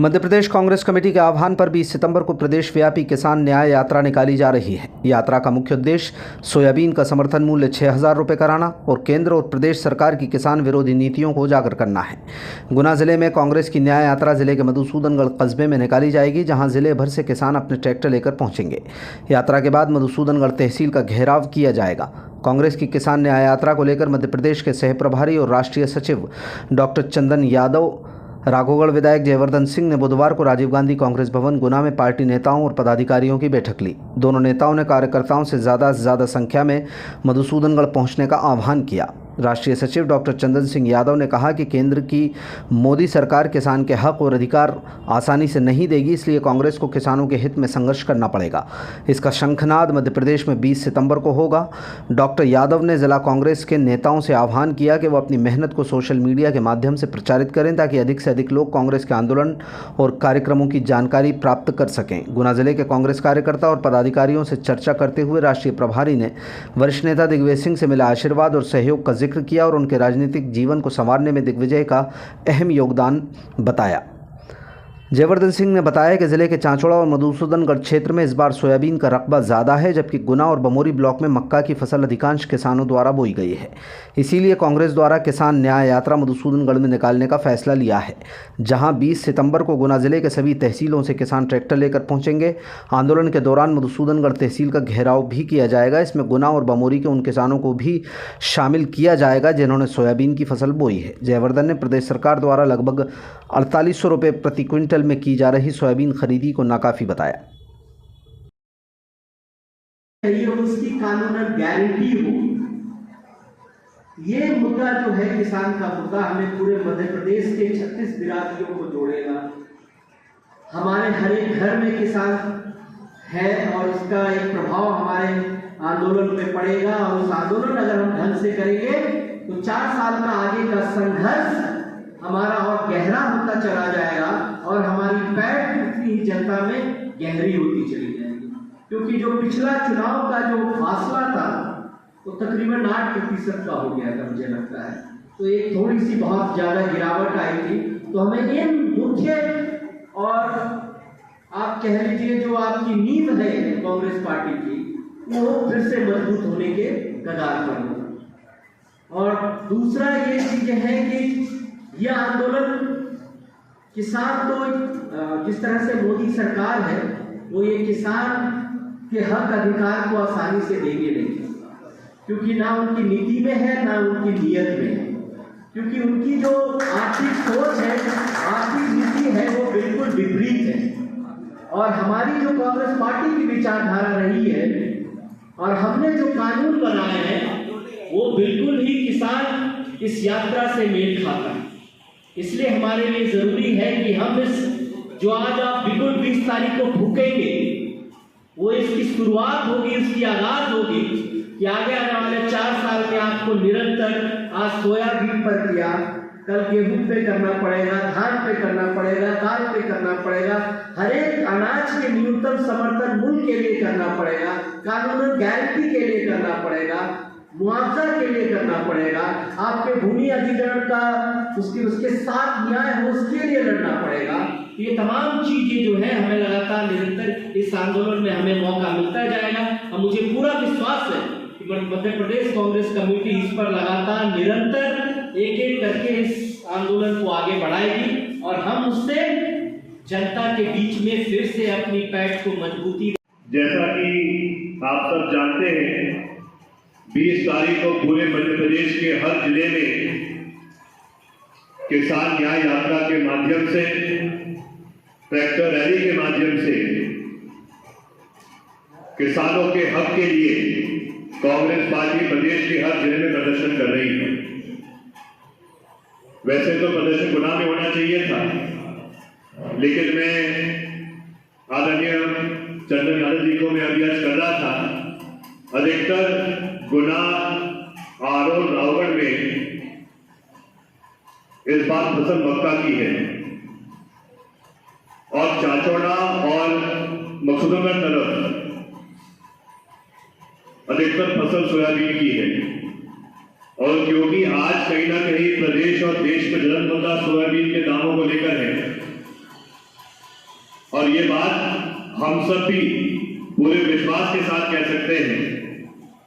Madhya Pradesh Congress committee के आह्वान पर 20 सितंबर को प्रदेश व्यापी किसान न्याय यात्रा निकाली जा रही है। यात्रा का मुख्य उद्देश्य सोयाबीन का समर्थन मूल्य 6,000 रुपये कराना और केंद्र और प्रदेश सरकार की किसान विरोधी नीतियों को उजागर करना है। गुना जिले में कांग्रेस की न्याय यात्रा जिले के मधुसूदनगढ़ कस्बे में निकाली जाएगी, जहां जिले भर से किसान अपने ट्रैक्टर लेकर पहुंचेंगे। यात्रा के बाद मधुसूदनगढ़ तहसील का घेराव किया जाएगा। कांग्रेस की किसान न्याय यात्रा को लेकर मध्य प्रदेश के सह प्रभारी और राष्ट्रीय सचिव डॉक्टर चंदन यादव, राघोगढ़ विधायक जयवर्धन सिंह ने बुधवार को राजीव गांधी कांग्रेस भवन गुना में पार्टी नेताओं और पदाधिकारियों की बैठक ली। दोनों नेताओं ने कार्यकर्ताओं से ज़्यादा संख्या में मधुसूदनगढ़ पहुंचने का आह्वान किया। राष्ट्रीय सचिव डॉक्टर चंदन सिंह यादव ने कहा कि केंद्र की मोदी सरकार किसान के हक और अधिकार आसानी से नहीं देगी, इसलिए कांग्रेस को किसानों के हित में संघर्ष करना पड़ेगा। इसका शंखनाद मध्य प्रदेश में 20 सितंबर को होगा। डॉक्टर यादव ने जिला कांग्रेस के नेताओं से आह्वान किया कि वो अपनी मेहनत को सोशल मीडिया के माध्यम से प्रचारित करें, ताकि अधिक से अधिक लोग कांग्रेस के आंदोलन और कार्यक्रमों की जानकारी प्राप्त कर सकें। गुना जिले के कांग्रेस कार्यकर्ता और पदाधिकारियों से चर्चा करते हुए राष्ट्रीय प्रभारी ने वरिष्ठ नेता दिग्विजय सिंह से मिला आशीर्वाद और सहयोग का जिक्र किया और उनके राजनीतिक जीवन को संवारने में दिग्विजय का अहम योगदान बताया। जयवर्धन सिंह ने बताया कि जिले के चांचौड़ा और मधुसूदनगढ़ क्षेत्र में इस बार सोयाबीन का रकबा ज़्यादा है, जबकि गुना और बमोरी ब्लॉक में मक्का की फसल अधिकांश किसानों द्वारा बोई गई है। इसीलिए कांग्रेस द्वारा किसान न्याय यात्रा मधुसूदनगढ़ में निकालने का फैसला लिया है, जहां 20 सितंबर को गुना जिले के सभी तहसीलों से किसान ट्रैक्टर लेकर पहुंचेंगे। आंदोलन के दौरान मधुसूदनगढ़ तहसील का घेराव भी किया जाएगा। इसमें गुना और बमोरी के उन किसानों को भी शामिल किया जाएगा जिन्होंने सोयाबीन की फसल बोई है। जयवर्धन ने प्रदेश सरकार द्वारा लगभग 4800 रुपये प्रति क्विंटल में की जा रही सोयाबीन खरीदी को नाकाफी बताया। उसकी कानूनन गारंटी हो, ये मुद्दा जो है किसान का मुद्दा हमें पूरे मध्य प्रदेश के 36 बिरादरियों को जोड़ेगा। हमारे हर एक घर में किसान है और उसका एक प्रभाव हमारे आंदोलन पे पड़ेगा, और उस आंदोलन अगर हम ढंग से करेंगे तो 4 साल का आगे का संघर्ष हमारा और गहरा होता चला जाएगा और हमारी पैठ उतनी ही जनता में गहरी होती चली जाएगी। क्योंकि जो पिछला चुनाव का जो फासला था वो तकरीबन 8% का हो गया था, मुझे लगता है। तो एक थोड़ी सी बहुत ज्यादा गिरावट आई थी। तो हमें इन मुख्य और आप कह लीजिए जो आपकी नींव है कांग्रेस पार्टी की, वो फिर से मजबूत होने के कगार पर हो। और दूसरा ये चीज है कि यह आंदोलन किसान तो जिस तरह से मोदी सरकार है वो ये किसान के हक अधिकार को आसानी से देंगे नहीं, क्योंकि ना उनकी नीति में है ना उनकी नीयत में है। क्योंकि उनकी जो आर्थिक सोच है, आर्थिक नीति है, वो बिल्कुल विपरीत है। और हमारी जो कांग्रेस पार्टी की विचारधारा रही है और हमने जो कानून बनाए हैं वो बिल्कुल ही किसान इस यात्रा से मेल खाता है। इसलिए हमारे लिए जरूरी है कि हम इस जो आज आप बिल्कुल 20 तारीख को फूकेंगे, वो इसकी शुरुआत होगी, उसकी आगाज होगी कि आगे आने वाले 4 साल में आपको निरंतर आज सोयाबीन पर किया, कल गेहूं पे करना पड़ेगा, धान पे करना पड़ेगा, दाल पे करना पड़ेगा, हर एक अनाज के न्यूनतम समर्थन मूल्य के लिए करना पड़ेगा, कानूनन गारंटी के लिए करना पड़ेगा, मुआवजा के लिए करना पड़ेगा, आपके भूमि अधिग्रहण का उसके साथ न्याय हो उसके लिए लड़ना पड़ेगा। ये तमाम चीजें जो है हमें लगातार निरंतर इस आंदोलन में हमें मौका मिलता जाएगा। और मुझे पूरा विश्वास है कि मध्य प्रदेश कांग्रेस कमेटी इस पर लगातार निरंतर एक करके इस आंदोलन को आगे बढ़ाएगी और हम उससे जनता के बीच में फिर से अपनी पैठ को मजबूती। जैसा कि आप सब जानते हैं, 20 तारीख को पूरे मध्य प्रदेश के हर जिले में किसान न्याय यात्रा के माध्यम से, ट्रैक्टर रैली के माध्यम से किसानों के हक के लिए कांग्रेस पार्टी प्रदेश के हर जिले में प्रदर्शन कर रही है। वैसे तो प्रदर्शन गुना में होना चाहिए था, लेकिन मैं आदरणीय चंदन यादव जी को मैं अभ्यास कर रहा था। अधिकतर गुना, आरोल, रावगढ़ में इस बार फसल मक्का की है और चाचौड़ा और मधुसूदनगढ़ तरफ अधिकतर फसल सोयाबीन की है। और क्योंकि आज कहीं ना कहीं प्रदेश और देश में जलन मुद्दा सोयाबीन के दामों को लेकर है, और ये बात हम सब भी पूरे विश्वास के साथ कह सकते हैं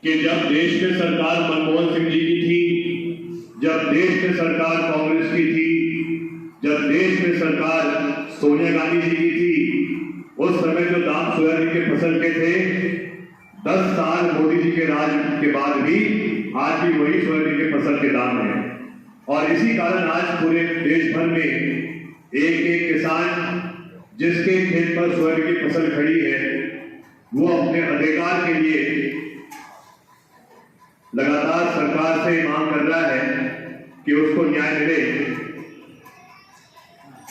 कि जब देश में सरकार मनमोहन सिंह जी की थी, जब देश में सरकार कांग्रेस की थी, जब देश में सरकार सोनिया गांधी जी की थी, उस समय जो दाम सोयाबीन के फसल के थे, 10 साल मोदी जी के राज के बाद भी आज भी वही सोयाबीन के फसल के दाम हैं। और इसी कारण आज पूरे देश भर में एक एक किसान जिसके खेत पर सोयाबीन की फसल खड़ी है, वो अपने अधिकार के लिए लगातार सरकार से मांग कर रहा है कि उसको न्याय मिले।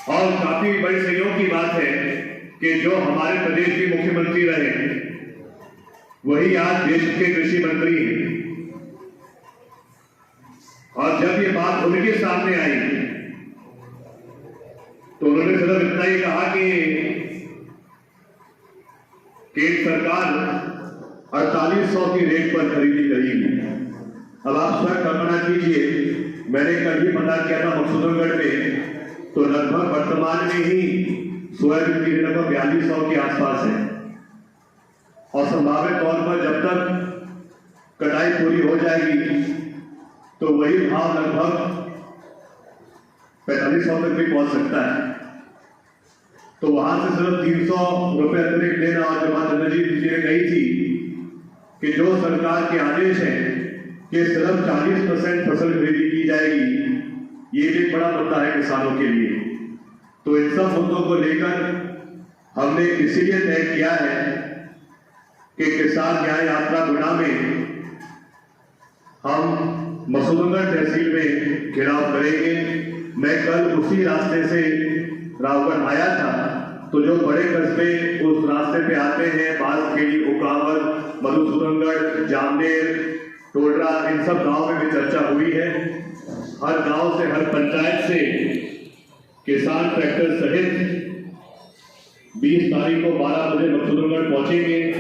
और काफी बड़े सहयोग की बात है कि जो हमारे प्रदेश के मुख्यमंत्री रहे, वही आज देश के कृषि मंत्री हैं। और जब ये बात उनके सामने आई तो उन्होंने सिर्फ इतना ही कहा कि केंद्र सरकार 4800 की रेट पर खरीदी करेगी। अब आप स्वयं कल्पना कीजिए, मैंने कल ही पता किया था मकसूदनगढ़ में, तो लगभग वर्तमान में ही सोयाबीन की लगभग 4200 के आसपास है। और संभावित तौर पर जब तक कटाई पूरी हो जाएगी तो वही भाव लगभग 4500 तक भी पहुंच सकता है। तो वहां से सिर्फ 300 रुपए अतिरिक्त देना, और जो बात जी ने कही थी कि जो सरकार के आदेश हैं कि सिर्फ 40% फसल खरीदी की जाएगी, ये भी बड़ा मुद्दा है किसानों के लिए। तो इन सब मुद्दों को लेकर हमने इसीलिए तय किया है कि किसान न्याय यात्रा गुना में हम मकसूदनगढ़ तहसील में घेराव करेंगे। मैं कल उसी रास्ते से रावगढ़ आया था, तो जो बड़े कस्बे उस रास्ते पे आते हैं, बांसखेड़ी, उकावल, मधुसूदनगढ़, जामनेर, टोडरा, इन सब गांव में भी चर्चा हुई है। हर गांव से, हर पंचायत से किसान ट्रैक्टर सहित 20 तारीख को 12 बजे मकसूदनगढ़ पहुंचेंगे।